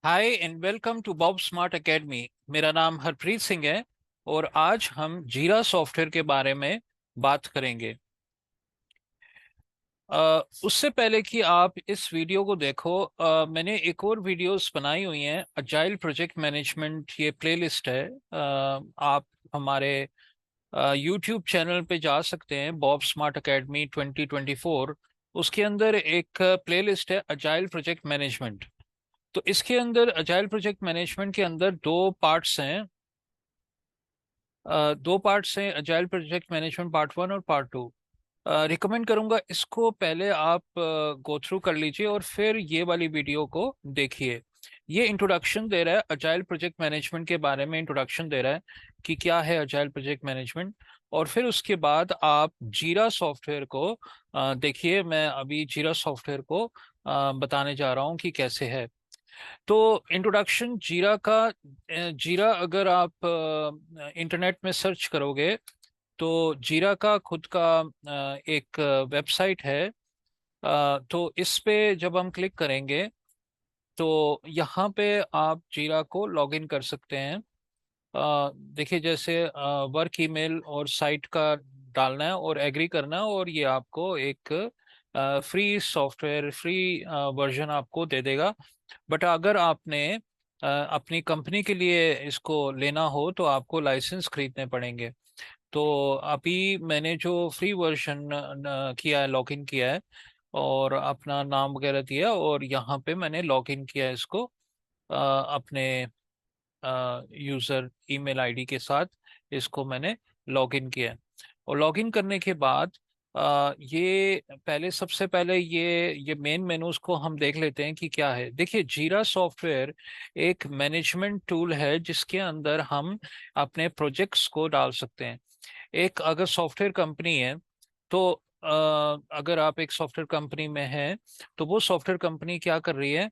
Hi and welcome to Bob Smart Academy. मेरा नाम हरप्रीत सिंह है और आज हम जीरा सॉफ्टवेयर के बारे में बात करेंगे। उससे पहले कि आप इस वीडियो को देखो, मैंने एक और वीडियोस बनाई हुई हैं। अजाइल प्रोजेक्ट मैनेजमेंट ये प्लेलिस्ट है। आप हमारे यूट्यूब चैनल पे जा सकते हैं, बॉब स्मार्ट एकेडमी 2024। उसके अंदर एक प्लेलिस्ट है अजाइल प्रोजेक्ट मैनेजमेंट। तो इसके अंदर अजाइल प्रोजेक्ट मैनेजमेंट के अंदर दो पार्ट्स हैं, अजाइल प्रोजेक्ट मैनेजमेंट पार्ट 1 और पार्ट 2। रिकमेंड करूंगा इसको पहले आप गो थ्रू कर लीजिए और फिर ये वाली वीडियो को देखिए। ये इंट्रोडक्शन दे रहा है अजाइल प्रोजेक्ट मैनेजमेंट के बारे में, इंट्रोडक्शन दे रहा है कि क्या है अजाइल प्रोजेक्ट मैनेजमेंट। और फिर उसके बाद आप जीरा सॉफ्टवेयर को देखिए। मैं अभी जीरा सॉफ्टवेयर को बताने जा रहा हूँ कि कैसे है। तो इंट्रोडक्शन जीरा का। जीरा अगर आप इंटरनेट में सर्च करोगे तो जीरा का खुद का एक वेबसाइट है। तो इस पे जब हम क्लिक करेंगे तो यहाँ पे आप जीरा को लॉगिन कर सकते हैं। देखिए, जैसे वर्क ईमेल और साइट का डालना है और एग्री करना है और ये आपको एक फ्री सॉफ्टवेयर, फ्री वर्जन आपको दे देगा। बट अगर आपने अपनी कंपनी के लिए इसको लेना हो तो आपको लाइसेंस खरीदने पड़ेंगे। तो अभी मैंने जो फ्री वर्जन किया है, लॉगिन किया है और अपना नाम वगैरह दिया और यहाँ पे मैंने लॉगिन किया है इसको अपने यूज़र ईमेल आईडी के साथ। इसको मैंने लॉगिन किया है और लॉगिन करने के बाद ये पहले, सबसे पहले ये मेन मेनूज को हम देख लेते हैं कि क्या है। देखिए, जीरा सॉफ्टवेयर एक मैनेजमेंट टूल है जिसके अंदर हम अपने प्रोजेक्ट्स को डाल सकते हैं। एक अगर सॉफ्टवेयर कंपनी है तो अगर आप एक सॉफ्टवेयर कंपनी में हैं तो वो सॉफ्टवेयर कंपनी क्या कर रही है,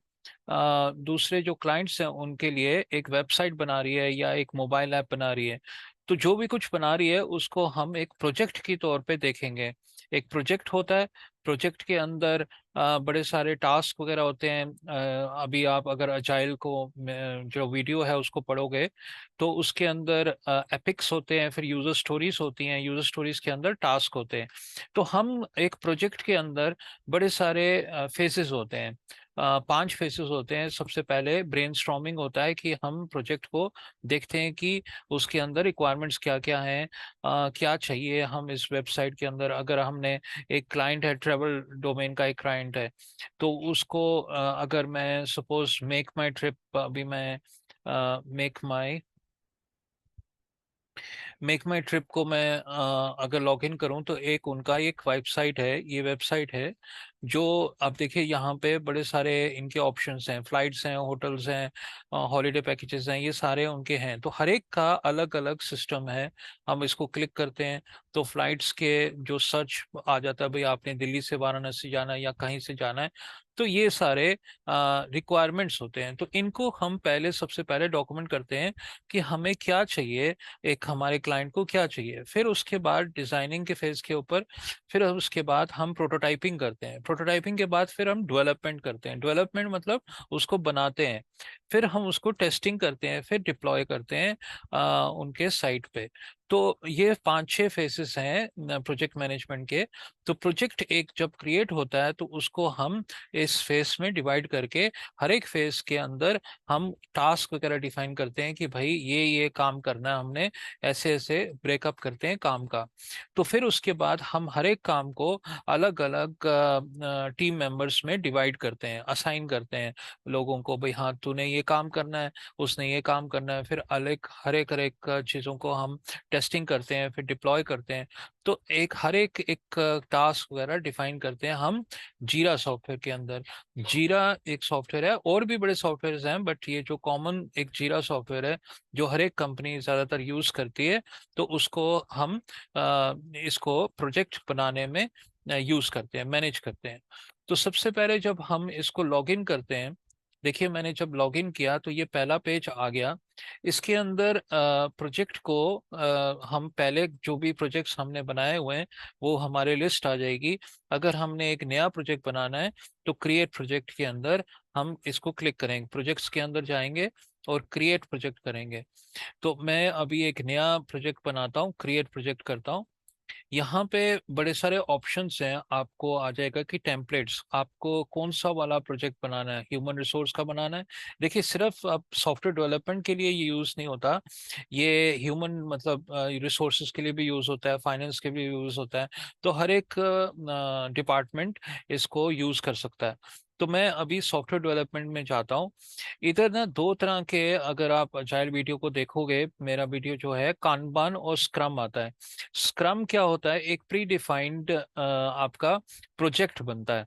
दूसरे जो क्लाइंट्स हैं उनके लिए एक वेबसाइट बना रही है या एक मोबाइल ऐप बना रही है। तो जो भी कुछ बना रही है उसको हम एक प्रोजेक्ट की तौर पे देखेंगे। एक प्रोजेक्ट होता है, प्रोजेक्ट के अंदर बड़े सारे टास्क वगैरह होते हैं। अभी आप अगर अजाइल को जो वीडियो है उसको पढ़ोगे तो उसके अंदर एपिक्स होते हैं, फिर यूजर स्टोरीज होती हैं, यूजर स्टोरीज के अंदर टास्क होते हैं। तो हम एक प्रोजेक्ट के अंदर बड़े सारे फेजेस होते हैं। 5 फेसेस होते हैं। सबसे पहले ब्रेनस्टॉर्मिंग होता है कि हम प्रोजेक्ट को देखते हैं कि उसके अंदर रिक्वायरमेंट्स क्या क्या हैं, क्या चाहिए हम इस वेबसाइट के अंदर। अगर हमने एक क्लाइंट है, ट्रेवल डोमेन का एक क्लाइंट है, तो उसको अगर मैं सपोज मेक माई ट्रिप, अभी मैं मेक माई ट्रिप को मैं अगर लॉगिन करूं तो एक उनका एक वेबसाइट है, ये वेबसाइट है जो आप देखिए यहाँ पे बड़े सारे इनके ऑप्शंस हैं, फ्लाइट्स हैं, होटल्स हैं, हॉलीडे पैकेजेस हैं, ये सारे उनके हैं। तो हर एक का अलग अलग सिस्टम है। हम इसको क्लिक करते हैं तो फ्लाइट्स के जो सर्च आ जाता है, भाई आपने दिल्ली से वाराणसी जाना है या कहीं से जाना है। तो ये सारे रिक्वायरमेंट्स होते हैं। तो इनको हम पहले, सबसे पहले डॉक्यूमेंट करते हैं कि हमें क्या चाहिए, एक हमारे क्लाइंट को क्या चाहिए। फिर उसके बाद डिजाइनिंग के फेज के ऊपर, फिर उसके बाद हम प्रोटोटाइपिंग करते हैं। प्रोटोटाइपिंग के बाद फिर हम डेवलपमेंट करते हैं। डेवलपमेंट मतलब उसको बनाते हैं, फिर हम उसको टेस्टिंग करते हैं, फिर डिप्लॉय करते हैं उनके साइट पे। तो ये 5-6 फेसेस हैं प्रोजेक्ट मैनेजमेंट के। तो प्रोजेक्ट एक जब क्रिएट होता है तो उसको हम इस फेस में डिवाइड करके हर एक फेस के अंदर हम टास्क वगैरह डिफाइन करते हैं कि भाई ये काम करना है हमने। ऐसे ऐसे ब्रेकअप करते हैं काम का। तो फिर उसके बाद हम हर एक काम को अलग अलग टीम मेंबर्स में डिवाइड करते हैं, असाइन करते हैं लोगों को। भाई हाँ, तूने ये काम करना है, उसने ये काम करना है। फिर अलग हर एक चीज़ों को हम टेस्टिंग करते हैं, फिर डिप्लॉय करते हैं। तो एक हर एक टास्क वगैरह डिफाइन करते हैं हम जीरा सॉफ्टवेयर के अंदर। जीरा एक सॉफ्टवेयर है, और भी बड़े सॉफ्टवेयर हैं बट ये जो कॉमन एक जीरा सॉफ्टवेयर है जो हर एक कंपनी ज्यादातर यूज करती है, तो उसको हम इसको प्रोजेक्ट बनाने में यूज करते हैं, मैनेज करते हैं। तो सबसे पहले जब हम इसको लॉगिन करते हैं, देखिए मैंने जब लॉगिन किया तो ये पहला पेज आ गया। इसके अंदर प्रोजेक्ट को हम पहले जो भी प्रोजेक्ट्स हमने बनाए हुए हैं वो हमारे लिस्ट आ जाएगी। अगर हमने एक नया प्रोजेक्ट बनाना है तो क्रिएट प्रोजेक्ट के अंदर हम इसको क्लिक करेंगे, प्रोजेक्ट्स के अंदर जाएंगे और क्रिएट प्रोजेक्ट करेंगे। तो मैं अभी एक नया प्रोजेक्ट बनाता हूँ, क्रिएट प्रोजेक्ट करता हूँ। यहाँ पे बड़े सारे ऑप्शंस हैं, आपको आ जाएगा कि टेम्पलेट्स, आपको कौन सा वाला प्रोजेक्ट बनाना है, ह्यूमन रिसोर्स का बनाना है। देखिए सिर्फ अब सॉफ्टवेयर डेवलपमेंट के लिए ये यूज़ नहीं होता, ये ह्यूमन मतलब रिसोर्सेज के लिए भी यूज़ होता है, फाइनेंस के भी यूज़ होता है। तो हर एक डिपार्टमेंट इसको यूज़ कर सकता है। तो मैं अभी सॉफ्टवेयर डेवलपमेंट में जाता हूँ। इधर ना दो तरह के, अगर आप अजाइल वीडियो को देखोगे, मेरा वीडियो जो है कानबान और स्क्रम आता है। स्क्रम क्या होता है, एक प्री डिफाइंड आपका प्रोजेक्ट बनता है।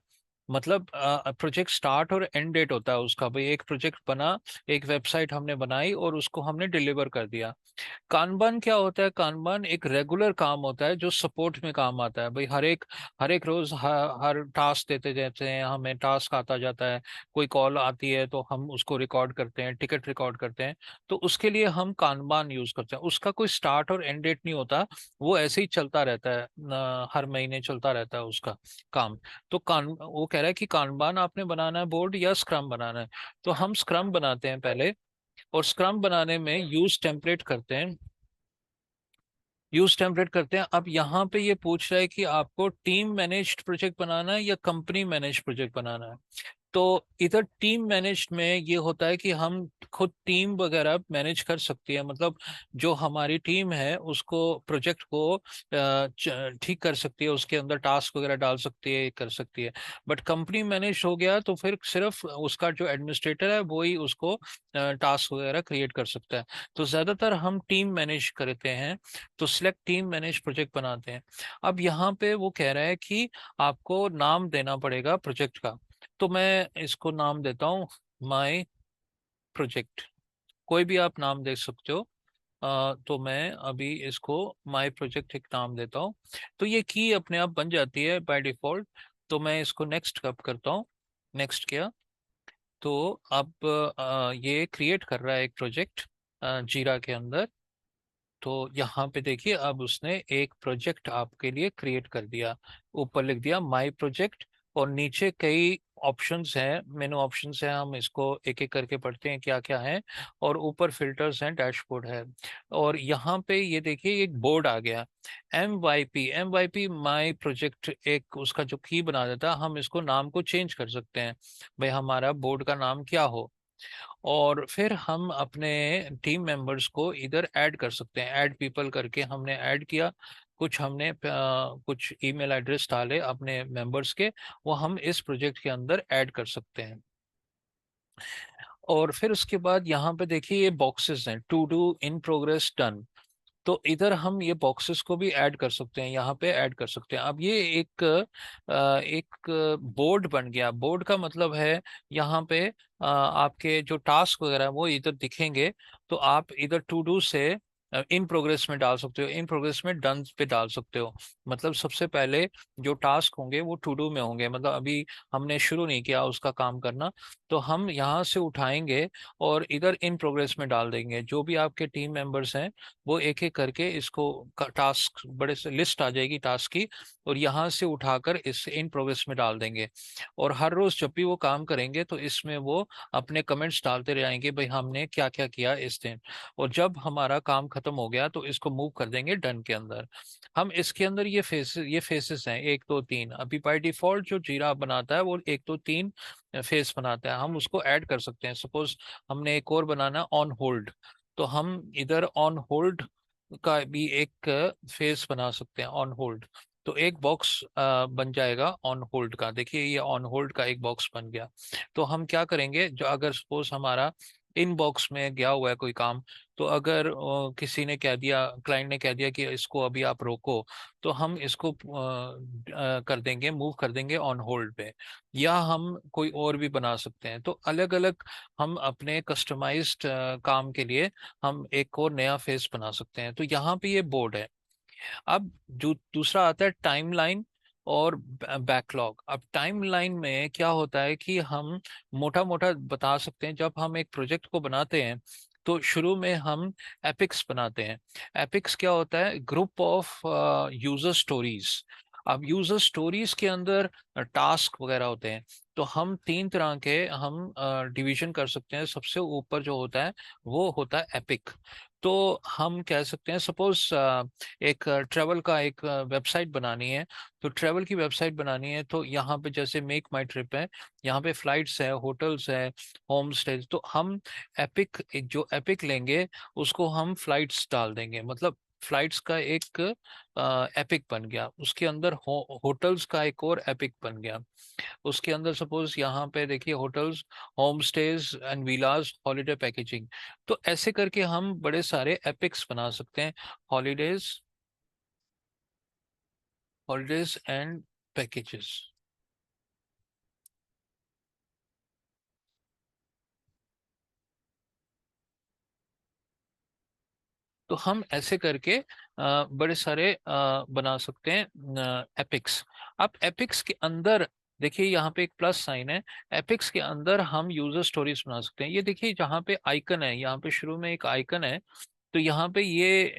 मतलब प्रोजेक्ट स्टार्ट और एंड डेट होता है उसका, भाई एक प्रोजेक्ट बना, एक वेबसाइट हमने बनाई और उसको हमने डिलीवर कर दिया। कानबान क्या होता है, कानबान एक रेगुलर काम होता है जो सपोर्ट में काम आता है। भाई हर एक रोज हर टास्क देते जाते हैं, हमें टास्क आता जाता है, कोई कॉल आती है तो हम उसको रिकॉर्ड करते हैं, टिकट रिकॉर्ड करते हैं। तो उसके लिए हम कानबान यूज करते हैं, उसका कोई स्टार्ट और एंड डेट नहीं होता, वो ऐसे ही चलता रहता है, हर महीने चलता रहता है उसका काम। तो वो कह रहा है कि कानबान आपने बनाना है बोर्ड या स्क्रम बनाना है। तो हम स्क्रम बनाते हैं पहले, और स्क्रम बनाने में यूज टेम्पलेट करते हैं, यूज टेम्पलेट करते हैं। अब यहाँ पे ये पूछ रहा है कि आपको टीम मैनेज्ड प्रोजेक्ट बनाना है या कंपनी मैनेज्ड प्रोजेक्ट बनाना है। तो इधर टीम मैनेज में ये होता है कि हम खुद टीम वगैरह मैनेज कर सकती है, मतलब जो हमारी टीम है उसको, प्रोजेक्ट को ठीक कर सकती है, उसके अंदर टास्क वगैरह डाल सकती है, कर सकती है। बट कंपनी मैनेज हो गया तो फिर सिर्फ उसका जो एडमिनिस्ट्रेटर है वो ही उसको टास्क वगैरह क्रिएट कर सकता है। तो ज्यादातर हम टीम मैनेज करते हैं, तो सिलेक्ट टीम मैनेज प्रोजेक्ट बनाते हैं। अब यहाँ पे वो कह रहा है कि आपको नाम देना पड़ेगा प्रोजेक्ट का। तो मैं इसको नाम देता हूँ माई प्रोजेक्ट, कोई भी आप नाम दे सकते हो। तो मैं अभी इसको माई प्रोजेक्ट एक नाम देता हूँ। तो ये की अपने आप बन जाती है बाय डिफॉल्ट। तो मैं इसको नेक्स्ट कब करता हूँ, नेक्स्ट किया तो अब ये क्रिएट कर रहा है एक प्रोजेक्ट जीरा के अंदर। तो यहाँ पे देखिए अब उसने एक प्रोजेक्ट आपके लिए क्रिएट कर दिया, ऊपर लिख दिया माय प्रोजेक्ट, और नीचे कई ऑप्शंस हैं, मेनू ऑप्शंस हैं, हम इसको एक एक करके पढ़ते हैं क्या क्या है। और ऊपर फिल्टर्स हैं, डैशबोर्ड है। और यहाँ पे ये देखिए एक बोर्ड आ गया, M Y P my project, एक उसका जो की बना देता है। हम इसको नाम को चेंज कर सकते हैं, भाई हमारा बोर्ड का नाम क्या हो। और फिर हम अपने टीम मेंबर्स को इधर ऐड कर सकते हैं, ऐड पीपल करके हमने ऐड किया। कुछ हमने कुछ ईमेल एड्रेस डाले अपने मेंबर्स के, वो हम इस प्रोजेक्ट के अंदर ऐड कर सकते हैं। और फिर उसके बाद यहाँ पे देखिए ये बॉक्सेस हैं, to do, in progress, done. तो इधर हम ये बॉक्सेस को भी ऐड कर सकते हैं, यहाँ पे ऐड कर सकते हैं। अब ये एक बोर्ड बन गया। बोर्ड का मतलब है यहाँ पे आपके जो टास्क वगैरह हैं, वो इधर दिखेंगे। तो आप इधर टू डू से इन प्रोग्रेस में डाल सकते हो, इन प्रोग्रेस में डन पे डाल सकते हो। मतलब सबसे पहले जो टास्क होंगे वो टू डू में होंगे, मतलब अभी हमने शुरू नहीं किया उसका काम करना, तो हम यहाँ से उठाएंगे और इधर इन प्रोग्रेस में डाल देंगे। जो भी आपके टीम मेंबर्स हैं वो एक एक करके इसको, टास्क बड़े से लिस्ट आ जाएगी टास्क की, और यहाँ से उठाकर इस इन प्रोग्रेस में डाल देंगे। और हर रोज जब भी वो काम करेंगे तो इसमें वो अपने कमेंट्स डालते रहेंगे, भाई हमने क्या क्या किया इस दिन। और जब हमारा काम खत्म हो गया तो इसको मूव कर देंगे डन के अंदर। हम इसके अंदर ये फेसेस हैं, एक दो तीन। अभी बाय डिफॉल्ट जो जीरा बनाता है वो एक दो तीन फेस बनाता है, हम उसको ऐड कर सकते हैं। सपोज हमने एक और बनाना ऑन होल्ड, तो हम इधर ऑन होल्ड का भी एक फेस बना सकते हैं, ऑन होल्ड। तो एक बॉक्स बन जाएगा ऑन होल्ड का, देखिए ये ऑन होल्ड का एक बॉक्स बन गया। तो हम क्या करेंगे, जो अगर सपोज हमारा इन बॉक्स में गया हुआ है कोई काम, तो अगर किसी ने कह दिया, क्लाइंट ने कह दिया कि इसको अभी आप रोको, तो हम इसको कर देंगे, मूव कर देंगे ऑन होल्ड पे। या हम कोई और भी बना सकते हैं, तो अलग अलग हम अपने कस्टमाइज्ड काम के लिए हम एक और नया फेस बना सकते हैं। तो यहाँ पे ये बोर्ड है। अब जो दूसरा आता है टाइमलाइन और बैकलॉग। अब टाइमलाइन में क्या होता है कि हम मोटा मोटा बता सकते हैं, जब हम एक प्रोजेक्ट को बनाते हैं तो शुरू में हम एपिक्स बनाते हैं। एपिक्स क्या होता है? Group of user stories. अब यूजर स्टोरीज के अंदर टास्क वगैरह होते हैं। तो हम तीन तरह के हम डिवीजन कर सकते हैं। सबसे ऊपर जो होता है वो होता है एपिक। तो हम कह सकते हैं सपोज एक ट्रेवल का एक वेबसाइट बनानी है। तो ट्रेवल की वेबसाइट बनानी है तो यहाँ पे जैसे मेक माई ट्रिप है, यहाँ पे फ्लाइट्स है, होटल्स है, होम स्टेज। तो हम एपिक, एक जो एपिक लेंगे उसको हम फ्लाइट्स डाल देंगे। मतलब फ्लाइट्स का एक एपिक बन गया। उसके अंदर होटल्स का एक और एपिक बन गया। उसके अंदर सपोज यहाँ पे देखिए hotels, home stage and Vilas, holiday packaging. तो ऐसे करके हम बड़े सारे एपिक्स बना सकते हैं। Holidays, holidays and packages. तो हम ऐसे करके बड़े सारे बना सकते हैं एपिक्स। अब एपिक्स के अंदर देखिए यहाँ पे एक प्लस साइन है। एपिक्स के अंदर हम यूजर स्टोरीज बना सकते हैं। ये देखिए जहाँ पे आइकन है, यहाँ पे शुरू में एक आइकन है। तो यहाँ पे ये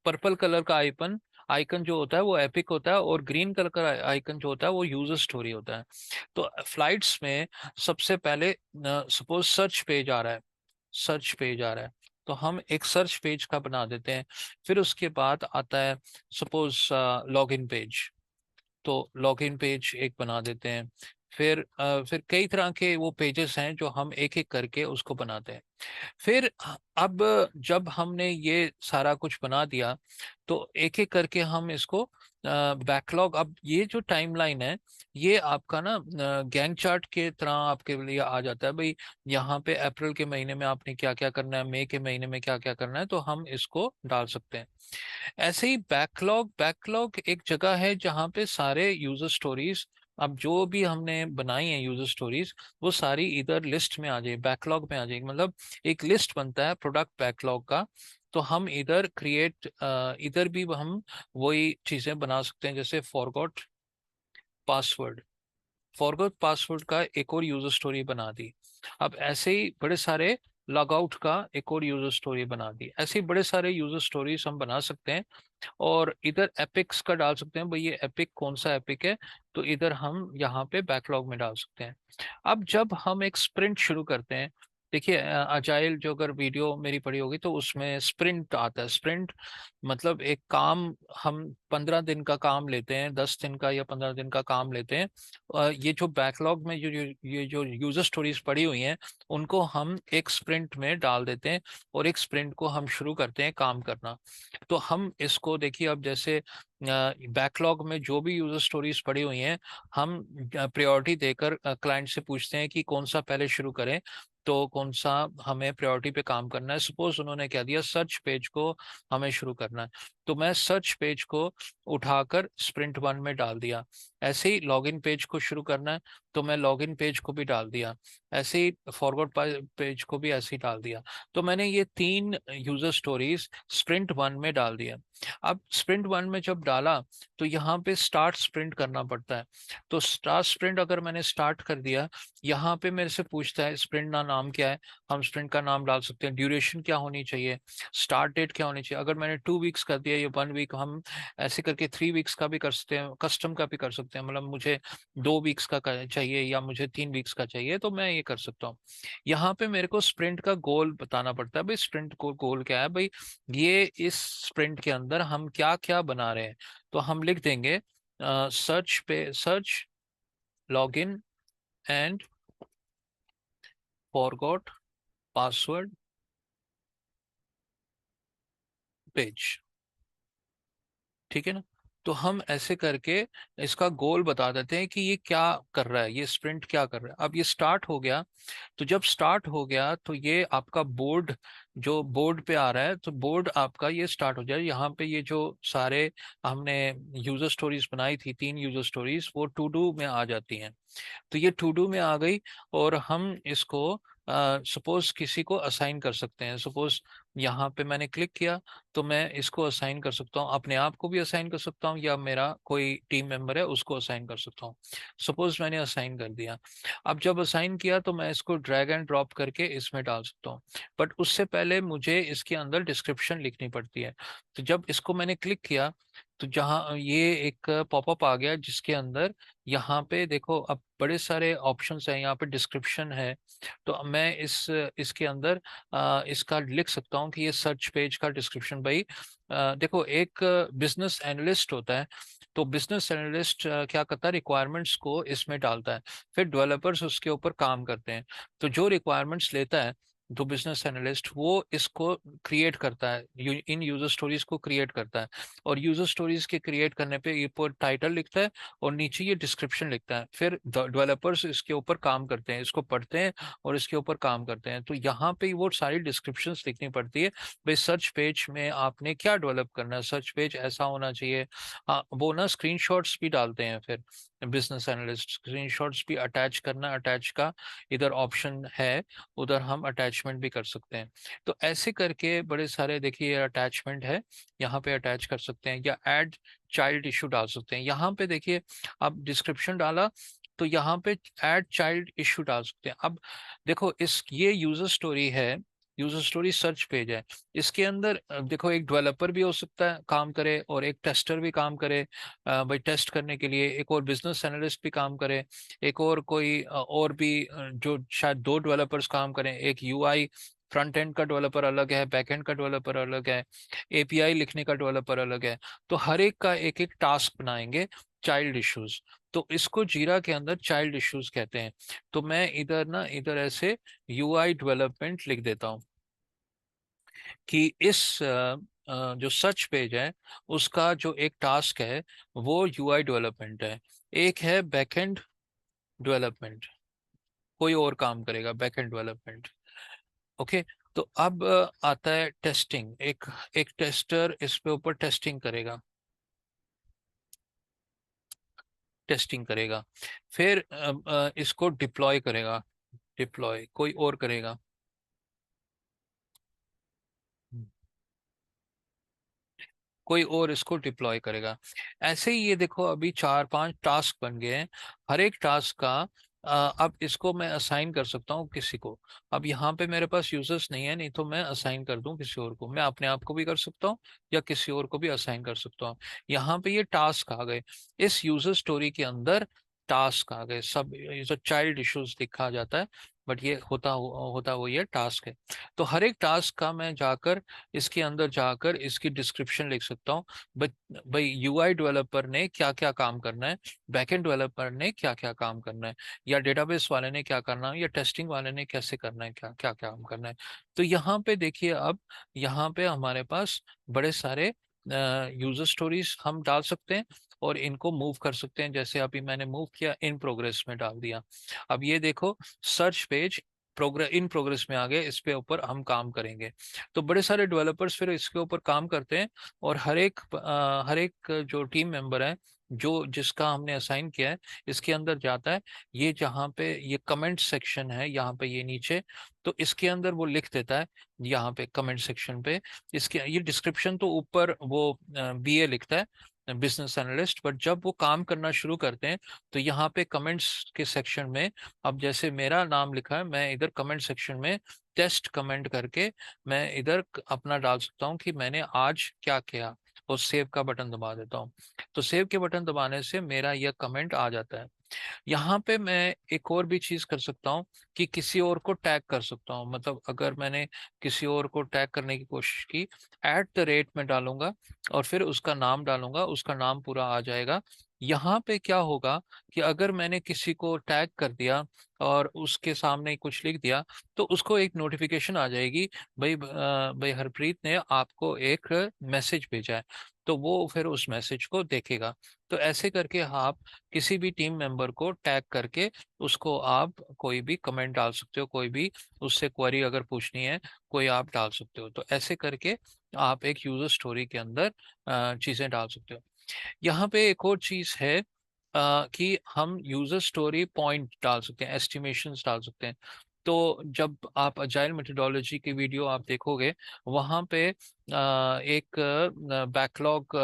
पर्पल कलर का आइकन आइकन जो होता है वो एपिक होता है, और ग्रीन कलर का आइकन जो होता है वो यूजर स्टोरी होता है। तो फ्लाइट्स में सबसे पहले सपोज सर्च पेज आ रहा है, सर्च पेज आ रहा है, तो हम एक सर्च पेज का बना देते हैं। फिर उसके बाद आता है सपोज लॉगिन पेज। तो लॉगिन पेज एक बना देते हैं। फिर कई तरह के वो पेजेस हैं जो हम एक एक करके उसको बनाते हैं। फिर अब जब हमने ये सारा कुछ बना दिया तो एक एक करके हम इसको बैकलॉग, अब ये जो टाइमलाइन है ये आपका ना गैंग चार्ट के तरह आपके लिए आ जाता है भाई। यहाँ पे अप्रैल के महीने में आपने क्या क्या करना है, मई के महीने में क्या क्या करना है, तो हम इसको डाल सकते हैं। ऐसे ही बैकलॉग, बैकलॉग एक जगह है जहाँ पे सारे यूजर स्टोरीज, अब जो भी हमने बनाई है यूजर स्टोरीज, वो सारी इधर लिस्ट में आ जाए, बैकलॉग में आ जाएगी। मतलब एक लिस्ट बनता है प्रोडक्ट बैकलॉग का। तो हम इधर क्रिएट, इधर भी हम वही चीजें बना सकते हैं, जैसे फॉरगॉट पासवर्ड। फॉरगॉट पासवर्ड का एक और यूजर स्टोरी बना दी। अब ऐसे ही बड़े सारे लॉगआउट का एक और यूजर स्टोरी बना दी। ऐसे ही बड़े सारे यूजर स्टोरीज हम बना सकते हैं। और इधर एपिक्स का डाल सकते हैं भाई, ये एपिक कौन सा एपिक है, तो इधर हम यहाँ पे बैकलॉग में डाल सकते हैं। अब जब हम एक स्प्रिंट शुरू करते हैं, देखिए अजाइल जो अगर वीडियो मेरी पड़ी होगी तो उसमें स्प्रिंट आता है। स्प्रिंट मतलब एक काम, हम 15 दिन का काम लेते हैं, 10 दिन का या 15 दिन का काम लेते हैं। ये जो बैकलॉग में ये जो यूजर स्टोरीज पड़ी हुई हैं उनको हम एक स्प्रिंट में डाल देते हैं, और एक स्प्रिंट को हम शुरू करते हैं काम करना। तो हम इसको देखिए, अब जैसे बैकलॉग में जो भी यूजर स्टोरीज पड़ी हुई हैं, हम प्रायोरिटी देकर क्लाइंट से पूछते हैं कि कौन सा पहले शुरू करें, तो कौन सा हमें प्रायोरिटी पे काम करना है। सपोज उन्होंने कह दिया सर्च पेज को हमें शुरू करना है, तो मैं सर्च पेज को उठाकर स्प्रिंट 1 में डाल दिया। ऐसे ही लॉगिन पेज को शुरू करना है तो मैं लॉगिन पेज को भी डाल दिया। ऐसे ही फॉरवर्ड पेज को भी ऐसे ही डाल दिया। तो मैंने ये तीन यूजर स्टोरीज स्प्रिंट 1 में डाल दिया। अब स्प्रिंट 1 में जब डाला तो यहाँ पे स्टार्ट स्प्रिंट करना पड़ता है। तो स्टार्ट स्प्रिंट अगर मैंने स्टार्ट कर दिया, यहाँ पे मेरे से पूछता है स्प्रिंट का नाम क्या है। हम स्प्रिंट का नाम डाल सकते हैं, ड्यूरेशन क्या होनी चाहिए, स्टार्ट डेट क्या होनी चाहिए। अगर मैंने 2 वीक्स कर दिया या 1 वीक, हम ऐसे करके 3 वीक्स का भी कर सकते हैं, कस्टम का भी कर सकते हैं। मतलब मुझे 2 वीक्स का चाहिए या मुझे 3 वीक्स का चाहिए, तो मैं ये कर सकता हूँ। यहाँ पे मेरे को स्प्रिंट का गोल बताना पड़ता है भाई, स्प्रिंट को गोल क्या है भाई, ये इस स्प्रिंट के अंदर हम क्या क्या बना रहे हैं। तो हम लिख देंगे सर्च पे, search, login and forgot password page. ठीक है ना? तो हम ऐसे करके इसका गोल बता देते हैं कि ये क्या कर रहा है, ये स्प्रिंट क्या कर रहा है। अब ये स्टार्ट हो गया, तो जब स्टार्ट हो गया तो ये आपका बोर्ड, जो बोर्ड पे आ रहा है, तो बोर्ड आपका ये स्टार्ट हो जाए। यहाँ पे ये जो सारे हमने यूजर स्टोरीज बनाई थी, तीन यूजर स्टोरीज, वो टू डू में आ जाती हैं। तो ये टू डू में आ गई, और हम इसको सपोज किसी को असाइन कर सकते हैं। सपोज यहाँ पे मैंने क्लिक किया तो मैं इसको असाइन कर सकता हूँ, अपने आप को भी असाइन कर सकता हूँ या मेरा कोई टीम मेंबर है उसको असाइन कर सकता हूँ। सपोज मैंने असाइन कर दिया। अब जब असाइन किया तो मैं इसको ड्रैग एंड ड्रॉप करके इसमें डाल सकता हूँ। बट उससे पहले मुझे इसके अंदर डिस्क्रिप्शन लिखनी पड़ती है। तो जब इसको मैंने क्लिक किया तो जहाँ ये एक पॉपअप आ गया जिसके अंदर यहाँ पे देखो अब बड़े सारे ऑप्शंस हैं, यहाँ पे डिस्क्रिप्शन है। तो अब मैं इसके अंदर इसका लिख सकता हूँ कि ये सर्च पेज का डिस्क्रिप्शन भाई। देखो एक बिजनेस एनालिस्ट होता है, तो बिजनेस एनालिस्ट क्या करता है, रिक्वायरमेंट्स को इसमें डालता है, फिर डेवलपर्स उसके ऊपर काम करते हैं। तो जो रिक्वायरमेंट्स लेता है तो बिजनेस एनालिस्ट वो इसको क्रिएट करता है, इन यूजर स्टोरीज को क्रिएट करता है। और यूजर स्टोरीज के क्रिएट करने पे ये ऊपर टाइटल लिखता है और नीचे ये डिस्क्रिप्शन लिखता है। फिर डेवलपर्स इसके ऊपर काम करते हैं, इसको पढ़ते हैं और इसके ऊपर काम करते हैं। तो यहाँ पे वो सारी डिस्क्रिप्शंस लिखनी पड़ती है। भाई सर्च पेज में आपने क्या डेवलप करना है, सर्च पेज ऐसा होना चाहिए। हाँ वो ना स्क्रीनशॉट्स भी डालते हैं फिर बिजनेस एनालिस्ट, स्क्रीनशॉट्स भी अटैच करना, अटैच का इधर ऑप्शन है, उधर हम अटैचमेंट भी कर सकते हैं। तो ऐसे करके बड़े सारे देखिए अटैचमेंट है, यहाँ पे अटैच कर सकते हैं या ऐड चाइल्ड इशू डाल सकते हैं। यहाँ पे देखिए अब डिस्क्रिप्शन डाला तो यहाँ पे ऐड चाइल्ड इशू डाल सकते हैं। अब देखो इस ये यूजर स्टोरी है, यूजर स्टोरी सर्च पेज है। इसके अंदर देखो एक डेवलपर भी हो सकता है काम करे और एक टेस्टर भी काम करे। भाई टेस्ट करने के लिए एक और बिजनेस एनालिस्ट भी काम करे, एक और कोई और भी जो शायद दो डेवलपर्स काम करें। एक यूआई फ्रंट एंड का डेवलपर अलग है, बैक एंड का डेवलपर अलग है, एपीआई लिखने का डेवलपर अलग है। तो हर एक का एक एक टास्क बनाएंगे चाइल्ड इश्यूज। तो इसको जीरा के अंदर चाइल्ड इश्यूज कहते हैं। तो मैं इधर ना इधर ऐसे यूआई डेवलपमेंट लिख देता हूँ कि इस जो सर्च पेज है उसका जो एक टास्क है वो यूआई डेवलपमेंट है, एक है बैकएंड डेवलपमेंट, कोई और काम करेगा बैकएंड डेवलपमेंट। ओके। तो अब आता है टेस्टिंग, एक एक टेस्टर इस पे ऊपर टेस्टिंग करेगा, टेस्टिंग करेगा। फिर इसको डिप्लॉय करेगा, डिप्लॉय कोई और करेगा। कोई और इसको डिप्लॉय करेगा। ऐसे ही ये देखो अभी चार पांच टास्क बन गए हैं। हर एक टास्क का अब इसको मैं असाइन कर सकता हूँ किसी को। अब यहाँ पे मेरे पास यूजर्स नहीं है, नहीं तो मैं असाइन कर दूं किसी और को, मैं अपने आप को भी कर सकता हूँ या किसी और को भी असाइन कर सकता हूँ। यहाँ पे ये टास्क आ गए, इस यूजर स्टोरी के अंदर टास्क आ गए सब। ये जो चाइल्ड इश्यूज लिखा जाता है बट ये होता वो ये टास्क है। तो हर एक टास्क का मैं जाकर इसके अंदर जाकर इसकी डिस्क्रिप्शन लिख सकता हूँ। बट भाई यूआई डेवलपर ने क्या क्या काम करना है, बैकएंड डेवलपर ने क्या क्या काम करना है, या डेटाबेस वाले ने क्या करना है, या टेस्टिंग वाले ने कैसे करना है, क्या क्या काम करना है। तो यहाँ पे देखिए अब यहाँ पे हमारे पास बड़े सारे यूजर स्टोरीज हम डाल सकते हैं और इनको मूव कर सकते हैं। जैसे अभी मैंने मूव किया, इन प्रोग्रेस में डाल दिया। अब ये देखो search page progress in progress में आ गए, इस पे ऊपर हम काम करेंगे। तो बड़े सारे डेवलपर्स फिर इसके ऊपर काम करते हैं और हर एक जो टीम मेंबर है जो जिसका हमने असाइन किया है इसके अंदर जाता है। ये जहाँ पे ये कमेंट सेक्शन है यहाँ पे ये नीचे, तो इसके अंदर वो लिख देता है यहाँ पे कमेंट सेक्शन पे। इसके ये डिस्क्रिप्शन तो ऊपर वो बीए लिखता है बिजनेस एनालिस्ट, बट जब वो काम करना शुरू करते हैं तो यहाँ पे कमेंट्स के सेक्शन में, अब जैसे मेरा नाम लिखा है मैं इधर कमेंट सेक्शन में टेस्ट कमेंट करके मैं इधर अपना डाल सकता हूँ कि मैंने आज क्या किया, और सेव का बटन दबा देता हूँ। तो सेव के बटन दबाने से मेरा यह कमेंट आ जाता है। यहाँ पे मैं एक और भी चीज कर सकता हूँ कि किसी और को टैग कर सकता हूँ। मतलब अगर मैंने किसी और को टैग करने की कोशिश की, एट द रेट में डालूंगा और फिर उसका नाम डालूंगा, उसका नाम पूरा आ जाएगा। यहाँ पे क्या होगा कि अगर मैंने किसी को टैग कर दिया और उसके सामने कुछ लिख दिया तो उसको एक नोटिफिकेशन आ जाएगी, भाई हरप्रीत ने आपको एक मैसेज भेजा है। तो वो फिर उस मैसेज को देखेगा। तो ऐसे करके आप किसी भी टीम मेंबर को टैग करके उसको आप कोई भी कमेंट डाल सकते हो, कोई भी उससे क्वेरी अगर पूछनी है कोई आप डाल सकते हो। तो ऐसे करके आप एक यूजर स्टोरी के अंदर चीजें डाल सकते हो। यहाँ पे एक और चीज है कि हम यूजर स्टोरी पॉइंट डाल सकते हैं, एस्टिमेशंस डाल सकते हैं। तो जब आप अजाइल मेथोडोलॉजी की वीडियो आप देखोगे, वहाँ पे एक बैकलॉग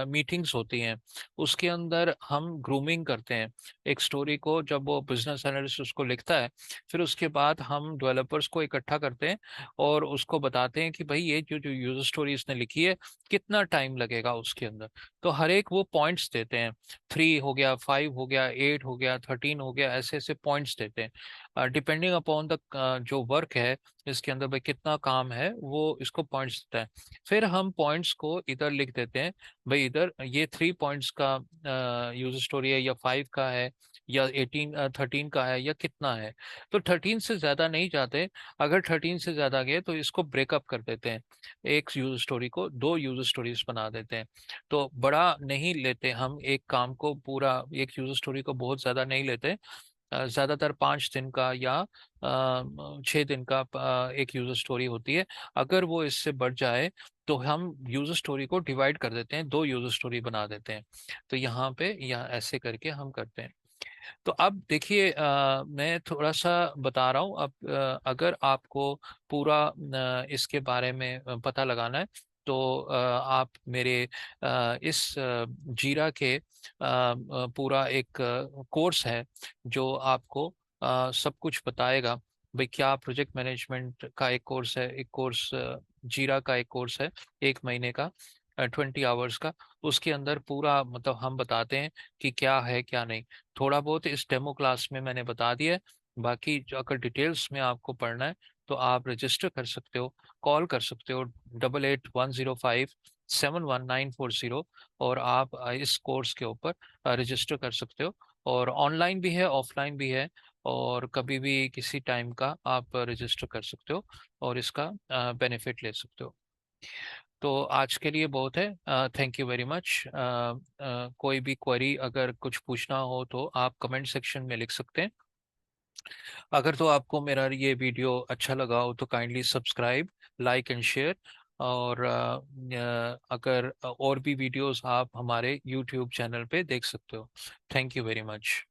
मीटिंग्स होती हैं। उसके अंदर हम ग्रूमिंग करते हैं एक स्टोरी को। जब वो बिजनेस एनालिस्ट उसको लिखता है, फिर उसके बाद हम डेवलपर्स को इकट्ठा करते हैं और उसको बताते हैं कि भाई ये जो जो यूजर स्टोरी इसने लिखी है, कितना टाइम लगेगा उसके अंदर। तो हर एक वो पॉइंट्स देते हैं, 3 हो गया, 5 हो गया, 8 हो गया, 13 हो गया, ऐसे ऐसे पॉइंट्स देते हैं डिपेंडिंग अपॉन द जो वर्क है इसके अंदर, भाई कितना काम है वो इसको पॉइंट्स देता है। फिर हम पॉइंट्स को इधर लिख देते हैं, भाई इधर ये 3 पॉइंट्स का यूजर स्टोरी है, या 5 का है, या 13 का है, या कितना है। तो 13 से ज्यादा नहीं जाते। अगर 13 से ज्यादा गए तो इसको ब्रेकअप कर देते हैं, एक यूजर स्टोरी को 2 यूजर स्टोरीज बना देते हैं। तो बड़ा नहीं लेते हम एक काम को, पूरा एक यूजर स्टोरी को बहुत ज्यादा नहीं लेते। ज्यादातर 5 दिन का या 6 दिन का एक यूजर स्टोरी होती है। अगर वो इससे बढ़ जाए तो हम यूजर स्टोरी को डिवाइड कर देते हैं, 2 यूजर स्टोरी बना देते हैं। तो यहाँ पे यहाँ ऐसे करके हम करते हैं। तो अब देखिए, मैं थोड़ा सा बता रहा हूँ अब। अगर आपको पूरा इसके बारे में पता लगाना है, तो आप मेरे इस जीरा के पूरा एक कोर्स है जो आपको सब कुछ बताएगा। भाई क्या प्रोजेक्ट मैनेजमेंट का एक कोर्स है, एक कोर्स जीरा का एक कोर्स है 1 महीने का, 20 आवर्स का। उसके अंदर पूरा मतलब हम बताते हैं कि क्या है क्या नहीं। थोड़ा बहुत इस डेमो क्लास में मैंने बता दिया है। बाकी जो अगर डिटेल्स में आपको पढ़ना है तो आप रजिस्टर कर सकते हो, कॉल कर सकते हो 8810571940, और आप इस कोर्स के ऊपर रजिस्टर कर सकते हो। और ऑनलाइन भी है, ऑफलाइन भी है, और कभी भी किसी टाइम का आप रजिस्टर कर सकते हो और इसका बेनिफिट ले सकते हो। तो आज के लिए बहुत है। Thank you very much. कोई भी क्वेरी अगर कुछ पूछना हो तो आप कमेंट सेक्शन में लिख सकते हैं। अगर तो आपको मेरा ये वीडियो अच्छा लगा हो तो kindly subscribe, like and share. और अगर और भी वीडियोस आप हमारे यूट्यूब चैनल पे देख सकते हो। Thank you very much.